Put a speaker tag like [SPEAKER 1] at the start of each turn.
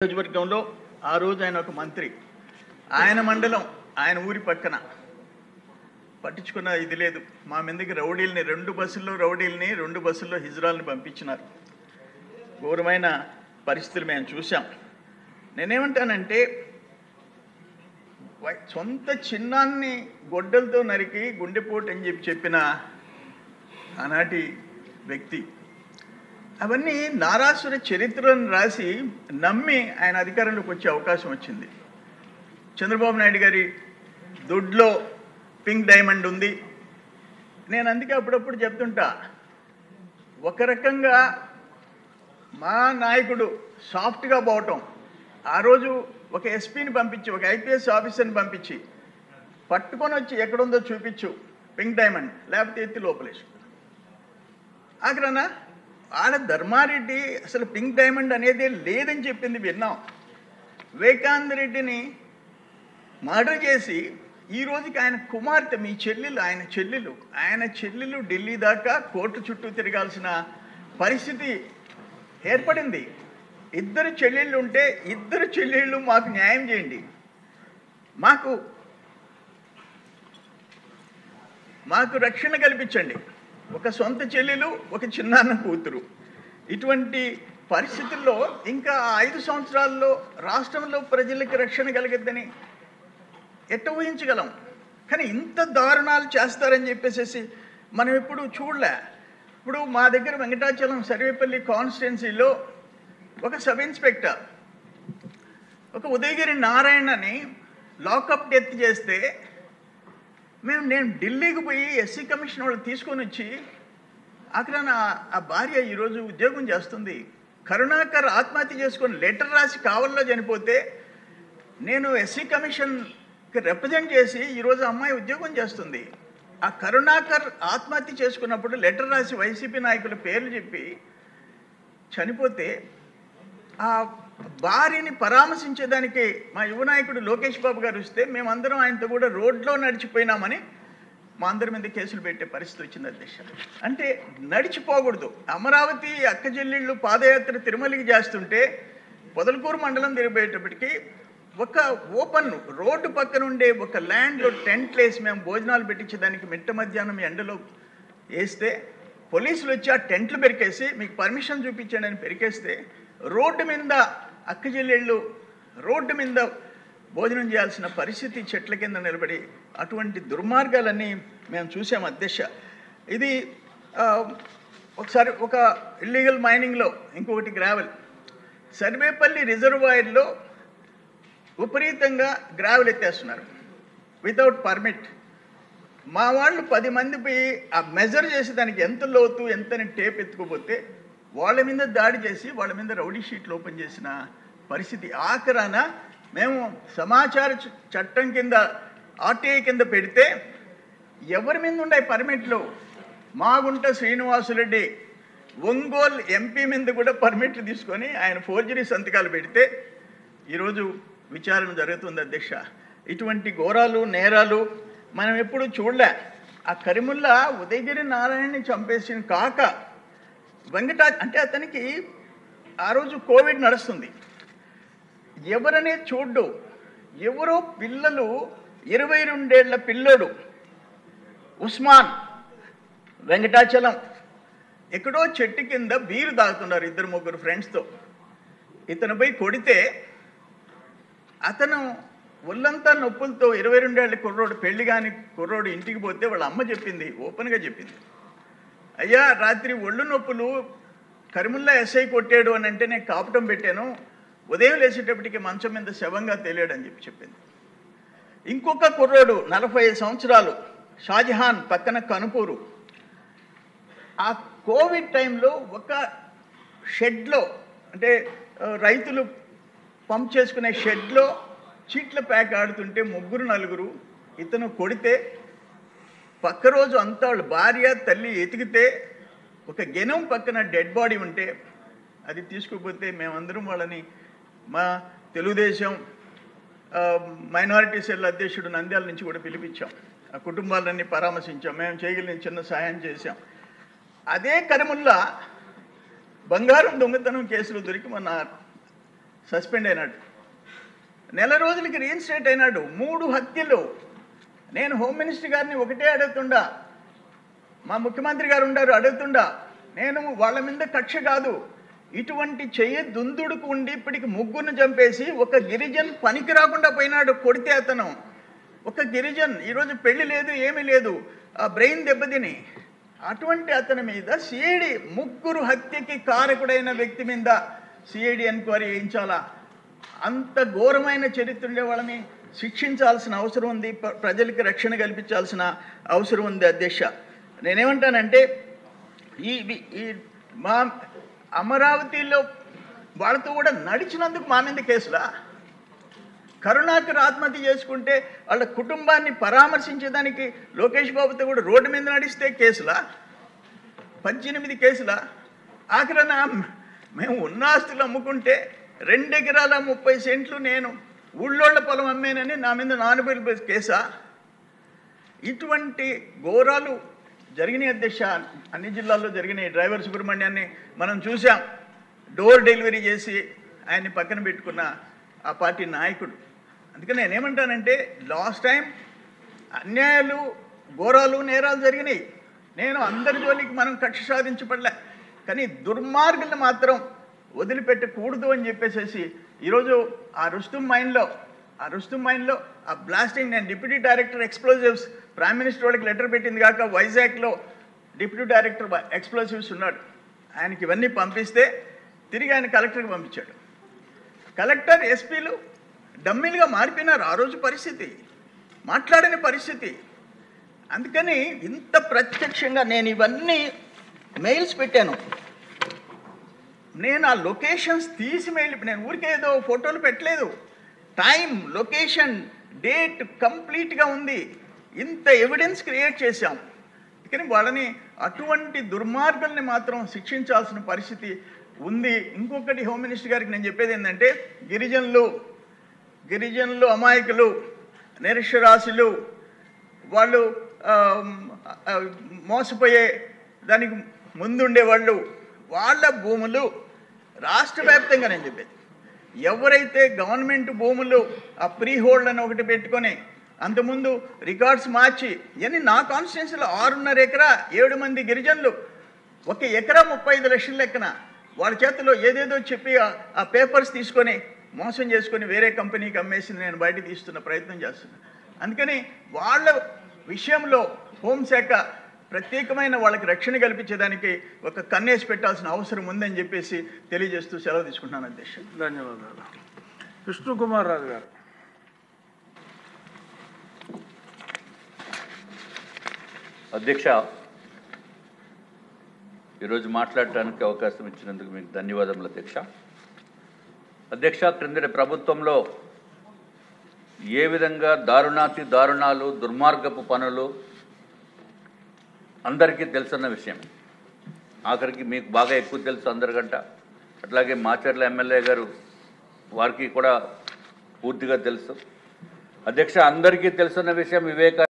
[SPEAKER 1] నియోజకవర్గంలో ఆ రోజు ఆయన ఒక మంత్రి, ఆయన మండలం, ఆయన ఊరి పక్కన పట్టించుకున్న ఇది లేదు. మా మీదకి రౌడీల్ని 2 బస్సుల్లో రౌడీల్ని 2 బస్సుల్లో హిజ్రాల్ని పంపించినారు. ఘోరమైన పరిస్థితులు మేము చూసాం. నేనేమంటానంటే సొంత చిన్నాన్ని గొడ్డలతో నరికి గుండెపోటు అని చెప్పిన ఆనాటి వ్యక్తి. అవన్నీ నారాసుర చరిత్రను రాసి నమ్మి ఆయన అధికారంలోకి వచ్చే అవకాశం వచ్చింది. చంద్రబాబు నాయుడు గారి దొడ్లో పింక్ డైమండ్ ఉంది. నేను అందుకే అప్పుడప్పుడు చెప్తుంటా, ఒక రకంగా మా నాయకుడు సాఫ్ట్గా పోవటం, ఆ రోజు ఒక ఎస్పీని పంపించి, ఒక ఐపీఎస్ ఆఫీసర్ని పంపించి పట్టుకొని వచ్చి ఎక్కడుందో చూపించు పింక్ డైమండ్, లేకపోతే ఎత్తి లోపలేసు. ఆఖరనా ఆడ ధర్మారెడ్డి అసలు పింక్ డైమండ్ అనేది లేదని చెప్పింది విన్నాం. వివేకానంద రెడ్డిని మర్డర్ చేసి ఈ రోజుకి ఆయన కుమార్తె, మీ చెల్లెలు, ఆయన చెల్లెలు ఢిల్లీ దాకా కోర్టు చుట్టూ తిరగాల్సిన పరిస్థితి ఏర్పడింది. 2 చెల్లెళ్ళు ఉంటే 2 చెల్లెళ్ళు మాకు న్యాయం చేయండి, మాకు రక్షణ కల్పించండి. ఒక సొంత చెల్లెలు, ఒక చిన్నాన్న కూతురు. ఇటువంటి పరిస్థితుల్లో ఇంకా 5 సంవత్సరాల్లో రాష్ట్రంలో ప్రజలకు రక్షణ కలిగద్దని ఎట్ట ఊహించగలం? కానీ ఇంత దారుణాలు చేస్తారని చెప్పేసి మనం ఎప్పుడు చూడలే. ఇప్పుడు మా దగ్గర వెంకటాచలం సర్వేపల్లి కాన్స్టిట్యున్సీలో ఒక సబ్ ఇన్స్పెక్టర్, ఒక ఉదయగిరి నారాయణని లాకప్ డెత్ చేస్తే నేను ఢిల్లీకి పోయి ఎస్సీ కమిషన్ వాళ్ళు తీసుకొని వచ్చి అక్కడ ఆ భార్య ఈరోజు ఉద్యోగం చేస్తుంది. కరుణాకర్ ఆత్మహత్య చేసుకొని లెటర్ రాసి కావల్లో చనిపోతే నేను ఎస్సీ కమిషన్కి రిప్రజెంట్ చేసి ఈరోజు అమ్మాయి ఉద్యోగం చేస్తుంది. ఆ కరుణాకర్ ఆత్మహత్య చేసుకున్నప్పుడు లెటర్ రాసి వైసీపీ నాయకుల పేర్లు చెప్పి చనిపోతే ఆ భార్యని పరామర్శించేదానికి మా యువ నాయకుడు లోకేష్ బాబు గారు వస్తే మేమందరం ఆయనతో కూడా రోడ్లో నడిచిపోయినామని మా అందరి మీద కేసులు పెట్టే పరిస్థితి వచ్చింది అధ్యక్ష. అంటే నడిచిపోకూడదు. అమరావతి అక్క చెల్లెళ్ళు పాదయాత్ర తిరుమలకి చేస్తుంటే పొదలకూరు మండలం తిరిగిపోయేటప్పటికి ఒక ఓపెన్ రోడ్డు పక్కన ఉండే ఒక ల్యాండ్లో టెంట్లు వేసి మేము భోజనాలు పెట్టించేదానికి మిట్ట మధ్యాహ్నం ఎండలో వేస్తే పోలీసులు వచ్చి ఆ టెంట్లు పెరికేసి మీకు పర్మిషన్ చూపించండి అని పెరికేస్తే రోడ్డు మీద అక్క చెల్లెళ్ళు రోడ్డు మీద భోజనం చేయాల్సిన పరిస్థితి, చెట్ల కింద నిలబడి అటువంటి దుర్మార్గాలన్నీ మేము చూసాం అధ్యక్ష. ఇది ఒకసారి ఒక ఇల్లీగల్ మైనింగ్లో, ఇంకొకటి గ్రావెల్, సర్వేపల్లి రిజర్వాయర్లో విపరీతంగా గ్రావెల్ ఎత్తేస్తున్నారు వితౌట్ పర్మిట్. మా వాళ్ళు 10 మంది పోయి ఆ మెజర్ చేసి దానికి ఎంత లోతు ఎంతని టేప్ ఎత్తుకోపోతే వాళ్ళ మీద దాడి చేసి వాళ్ళ మీద రౌడీ షీట్లు ఓపెన్ చేసిన పరిస్థితి. ఆఖరాన మేము సమాచార చట్టం కింద ఆర్టీఐ కింద పెడితే ఎవరి మీద ఉన్నాయి పర్మిట్లు? మాగుంట శ్రీనివాసురెడ్డి ఒంగోలు ఎంపీ మీద కూడా పర్మిట్లు తీసుకొని ఆయన ఫోర్జరీ సంతకాలు పెడితే ఈరోజు విచారణ జరుగుతుంది అధ్యక్ష. ఇటువంటి ఘోరాలు నేరాలు మనం ఎప్పుడు చూడలే. ఆ కరిముల్లా ఉదయగిరి నారాయణని చంపేసిన కాక అంటే అతనికి ఆ రోజు కోవిడ్ నడుస్తుంది, ఎవరనే చూడ్డు. ఎవరో పిల్లలు 22 ఏళ్ల పిల్లోడు ఉస్మాన్ వెంకటాచలం ఎక్కడో చెట్టు కింద బీరు తాగుతున్నారు 2-3 ఫ్రెండ్స్తో. ఇతను పోయి కొడితే అతను ఒళ్ళంతా నొప్పులతో 22 ఏళ్ల కుర్రోడు, పెళ్లి కాని కుర్రోడు ఇంటికి పోతే వాళ్ళ అమ్మ చెప్పింది, ఓపెన్గా చెప్పింది, అయ్యా రాత్రి ఒళ్ళు నొప్పులు కరిముల్లా ఎస్ఐ కొట్టాడు అని అంటే నేను కాపటం పెట్టాను, ఉదయం లేచేటప్పటికి మంచం మీద శవంగా తేలాడు అని చెప్పింది. ఇంకొక కుర్రోడు 45 సంవత్సరాలు షాజహాన్ పక్కన కనుపూరు, ఆ కోవిడ్ టైంలో ఒక షెడ్లో, అంటే రైతులు పంప్ చేసుకునే షెడ్లో చీట్ల ప్యాక్ ఆడుతుంటే 3-4 ఇతను కొడితే పక్క రోజు అంతా వాళ్ళ భార్య తల్లి ఎతికితే ఒక గెనం పక్కన డెడ్ బాడీ ఉంటే అది తీసుకుపోతే మేమందరం వాళ్ళని మా తెలుగుదేశం మైనారిటీ సెల్ అధ్యక్షుడు నంద్యాల నుంచి కూడా పిలిపించాం. ఆ కుటుంబాలన్నీ పరామర్శించాం, మేము చేయగలిగిన చిన్న సహాయం చేశాం. అదే కరిముల్లా బంగారం దొంగతనం కేసులో దొరికి మన సస్పెండ్ అయినాడు. నెల రోజులకి రీఇన్స్టేట్ అయినాడు. 3 హత్యలు. నేను హోమ్ మినిస్టర్ గారిని ఒకటే అడుగుతుండా, మా ముఖ్యమంత్రి గారు ఉండారు అడుగుతుండా, నేను వాళ్ళ మీద కక్ష కాదు, ఇటువంటి చెయ్యి దుందుడుకు ఉండి ఇప్పటికి 3 చంపేసి ఒక గిరిజన్ పనికి రాకుండా పోయినాడు. కొడితే అతను ఒక గిరిజన్, ఈరోజు పెళ్లి లేదు ఏమీ లేదు, ఆ బ్రెయిన్ దెబ్బతిని, అటువంటి అతని మీద సిఐడి 3 హత్యకి కారకుడైన వ్యక్తి మీద సిఐడి ఎంక్వైరీ చేయించాలా? అంత ఘోరమైన చరిత్ర ఉండే వాళ్ళని శిక్షించాల్సిన అవసరం ఉంది, ప్రజలకి రక్షణ కల్పించాల్సిన అవసరం ఉంది. అధ్యక్ష, నేనేమంటానంటే ఈ మా అమరావతిలో వాళ్ళతో కూడా నడిచినందుకు మా మీద కేసులా? కరుణాకర్ ఆత్మహత్య చేసుకుంటే వాళ్ళ కుటుంబాన్ని పరామర్శించేదానికి లోకేష్ బాబుతో కూడా రోడ్డు మీద నడిస్తే కేసులా? 18 కేసులా? ఆఖరణ మేము ఉన్న ఆస్తులు అమ్ముకుంటే 2 ఎకరాల 30 సెంట్లు నేను ఊళ్ళోళ్ళ పొలం అమ్మేనని నా మీద 40 కేసా? ఇటువంటి ఘోరాలు జరిగినాయి అధ్యక్ష. అన్ని జిల్లాల్లో జరిగినాయి. డ్రైవర్ సుబ్రహ్మణ్యాన్ని మనం చూసాం, డోర్ డెలివరీ చేసి ఆయన్ని పక్కన పెట్టుకున్న ఆ పార్టీ నాయకుడు. అందుకని నేనేమంటానంటే, లాస్ట్ టైం అన్యాయాలు, ఘోరాలు, నేరాలు జరిగినాయి. నేను అందరి జోలికి మనం కక్ష సాధించబడలే, కానీ దుర్మార్గులను మాత్రం వదిలిపెట్టకూడదు అని చెప్పేసి ఈరోజు ఆ రుస్తుం మైన్లో ఆ బ్లాస్టింగ్, నేను deputy director explosives, prime minister వాళ్ళకి లెటర్ పెట్టింది కాక వైజాగ్లో డిప్యూటీ డైరెక్టర్ ఎక్స్ప్లోజివ్స్ ఉన్నాడు, ఆయనకి ఇవన్నీ పంపిస్తే తిరిగి ఆయన కలెక్టర్కి పంపించాడు. కలెక్టర్, ఎస్పీలు డమ్మీలుగా మారిపోయినారు. ఆ రోజు పరిస్థితి, మాట్లాడని పరిస్థితి. అందుకని ఇంత ప్రత్యక్షంగా నేను ఇవన్నీ మెయిల్స్ పెట్టాను. నేను ఆ లొకేషన్స్ తీసి మెయిల్, నేను ఊరికే ఏదో ఫోటోలు పెట్టలేదు, టైం, లొకేషన్, డేట్ కంప్లీట్గా ఉంది. ఇంత ఎవిడెన్స్ క్రియేట్ చేశాం. కానీ వాళ్ళని, అటువంటి దుర్మార్గుల్ని మాత్రం శిక్షించాల్సిన పరిస్థితి ఉంది. ఇంకొకటి హోమ్ మినిస్టర్ గారికి నేను చెప్పేది ఏంటంటే, గిరిజనులు అమాయకులు, నిరక్షరాస్యులు, వాళ్ళు మోసపోయే దానికి ముందుండేవాళ్ళు, వాళ్ళ భూములు రాష్ట్ర వ్యాప్తంగా, నేను చెప్పేది, ఎవరైతే గవర్నమెంట్ భూములు ఆ ప్రీ హోల్డ్ అని ఒకటి పెట్టుకొని అంతకుముందు రికార్డ్స్ మార్చి, ఇవన్నీ నా కాన్స్టిట్యున్సీలో 6.5 ఎకరా 7 మంది గిరిజనులు 1 ఎకరా 35 లక్షల లెక్కన వాళ్ళ చేతిలో ఏదేదో చెప్పి ఆ పేపర్స్ తీసుకొని మోసం చేసుకొని వేరే కంపెనీకి అమ్మేసింది నేను బయట తీస్తున్న ప్రయత్నం చేస్తున్నాను. అందుకని వాళ్ళ విషయంలో హోంశాఖ ప్రత్యేకమైన వాళ్ళకి రక్షణ కల్పించేదానికి ఒక కన్నేసి పెట్టాల్సిన అవసరం ఉందని చెప్పేసి తెలియజేస్తూ సెలవు తీసుకుంటున్నాను అధ్యక్ష.
[SPEAKER 2] ధన్యవాదాలు. విష్ణుకుమార్ రాజు గారు.
[SPEAKER 3] అధ్యక్ష, ఈరోజు మాట్లాడటానికి అవకాశం ఇచ్చినందుకు మీకు ధన్యవాదములు అధ్యక్ష. అధ్యక్ష, క్రిందటి ప్రభుత్వంలో ఏ విధంగా దారుణాలు, దుర్మార్గపు పనులు అందరికీ తెలుసున్న విషయం. ఆఖరికి మీకు బాగా ఎక్కువ తెలుసు అందరికంట. అట్లాగే మాచర్ల ఎమ్మెల్యే గారు, వారికి కూడా పూర్తిగా తెలుసు. అధ్యక్ష, అందరికీ తెలుసున్న విషయం, వివేక